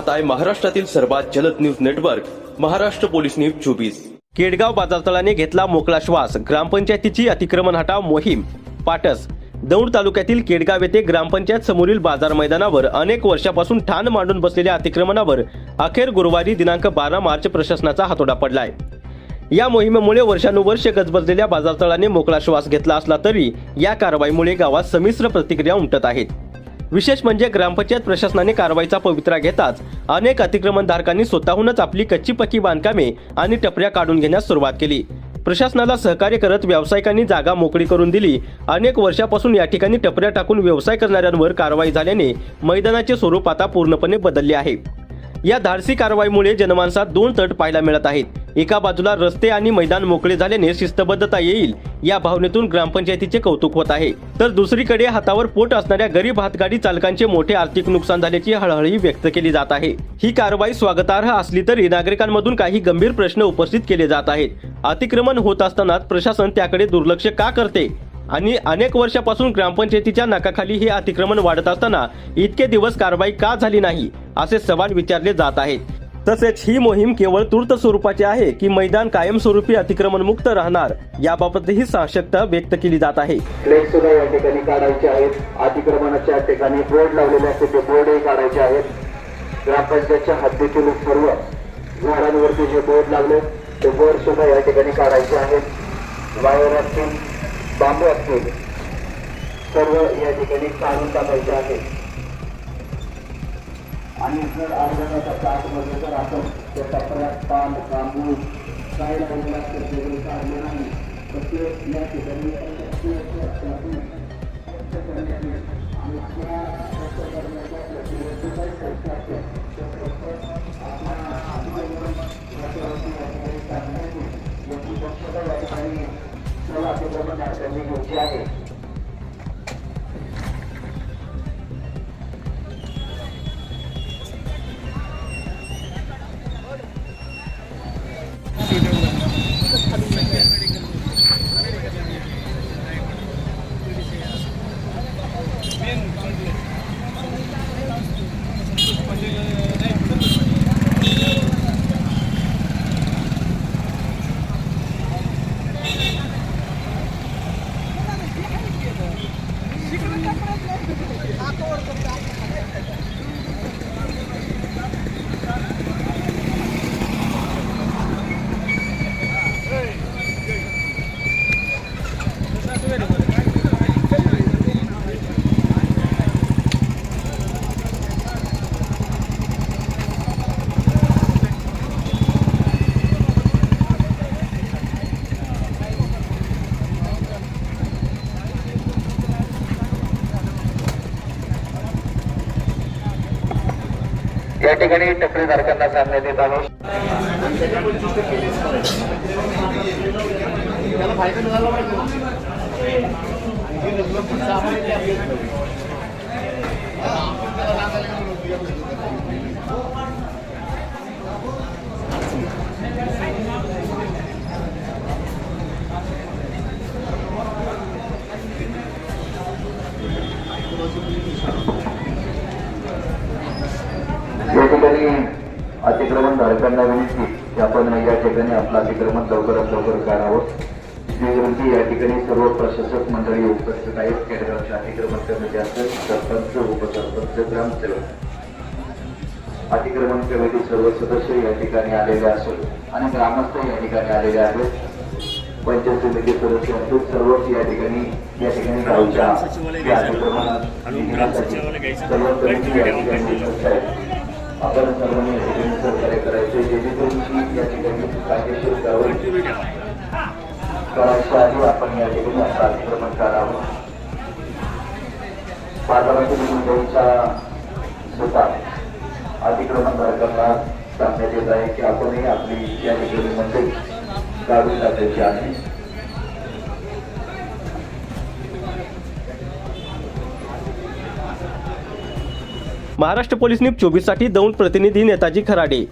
पाहताय महाराष्ट्रातील सर्वात जलद news network Maharashtra police news 24। Kedgaon बाजारतळाने घेतला मोकळा श्वास। ग्रामपंचायतीची अतिक्रमण हटाव मोहीम पाटस। दौंड तालुक्यातील केडगाव येथे ग्रामपंचायत समोरील बाजार मैदानावर अनेक वर्षापासून ठाण मांडून बसलेल्या अतिक्रमणावर अखेर गुरुवारी दिनांक 12 मार्च प्रशासनाचा हातोडा पडलाय। या मोहिमेमुळे वर्षानुवर्षे गजबजलेल्या बाजारतळाने मोकळा श्वास घेतला असला तरी या कारवाईमुळे गावात संमिश्र प्रतिक्रिया उमटत आहेत। विशेष म्हणजे ग्रामपंचायत प्रशासनाने कारवाईचा पवित्रा घेताच अनेक अतिक्रमणधारकांनी स्वतःहूनच आपली कच्ची पक्की बांधकामे आणि टपऱ्या काढून घेण्यास सुरुवात केली। प्रशासनाला सहकार्य करत व्यावसायिकांनी जागा मोकळी करून दिली। अनेक वर्षापासून या ठिकाणी टपऱ्या टाकून व्यवसाय करणाऱ्यांवर कारवाई झाल्याने मैदानाचे स्वरूप आता पूर्णपणे बदलले आहे। या धाडसी कारवाईमुळे जनमानसात दोन तट पाहायला मिळत आहेत। एका बाजूला रस्ते आणि मैदान मोकळे झाल्याने शिस्तबद्धता येईल या भावनेतून ग्रामपंचायतीचे कौतुक होत आहे, तर दुसरीकडे हातावर पोट असणाऱ्या गरीब हातगाडी चालकांचे मोठे आर्थिक नुकसान झाल्याची हळहळही व्यक्त केली जात आहे। ही कारवाई स्वागतार्ह असली तरी नागरिकांमधून काही गंभीर प्रश्न उपस्थित केले जात आहेत। अतिक्रमण होत असतानाच प्रशासन त्याकडे दुर्लक्ष का करते आणि अनेक वर्षापासून ग्रामपंचायतीच्या नाकाखाली हे अतिक्रमण वाढत असताना इतके दिवस कारवाई का झाली नाही असे सवाल विचारले जात आहेत। तसेच ही मोहीम केवळ तूर्त स्वरूपाची आहे की मैदान कायमस्वरूपी अतिक्रमण मुक्त राहणार याबाबतही साशंकता व्यक्त केली जात आहे। फ्लेक्स सुद्धा या ठिकाणी काढायचे आहेत। अतिक्रमणाच्या ठिकाणी बोर्ड लावलेले असते ते बोर्डही काढायचे आहेत। ग्रामपंचायतच्या हद्दीतील सर्व झाडांवरती जे बोर्ड लावले ते बोर्ड सुद्धा या ठिकाणी काढायचे आहेत। वायर असतील, बांबू असतील, सर्व या ठिकाणी काढून टाकायचे आहेत। आणि जर अर्ध्याच्या आतमध्ये जर आपण त्या टपऱ्यात पान बांबू काय लावलेला असेल ते काढले नाही तर ते या ठिकाणी घ्यायची आहे। या ठिकाणी टपरीधारकांना सांगण्यात येत आहे या ठिकाणी अतिक्रमण धारकांना विनंती की आपण या ठिकाणी आपलं अतिक्रमण लवकरात लवकर काढावं। विनंती या ठिकाणी सर्व प्रशासक मंडळी उपस्थित आहेत। केडगावचे अतिक्रमण कमिटी असेल, सरपंच, उपसरपंच, ग्रामसेवक, अतिक्रमण कमिटी सर्व सदस्य या ठिकाणी आलेले असेल आणि ग्रामस्थ या ठिकाणी आलेले आहेत। पंचायत समिती सदस्य असतील, सर्वच या ठिकाणी गावच्या आपण सर्वांनी या ठिकाणी सहकार्य करायचे, जेणेकरून या ठिकाणी कायदेशीर कारवाई करायची आहे। आपण या ठिकाणी आपलं अतिक्रमण काढावं। बाजारातील मंडळींच्या स्वतः अतिक्रमणधारकांना सांगण्यात येत आहे की आपणही आपली या ठिकाणी मंडळी काढून टाकायची आहे। महाराष्ट्र पोलीस न्यूज 24 साठी दौंड प्रतिनिधी नेताजी खराडे।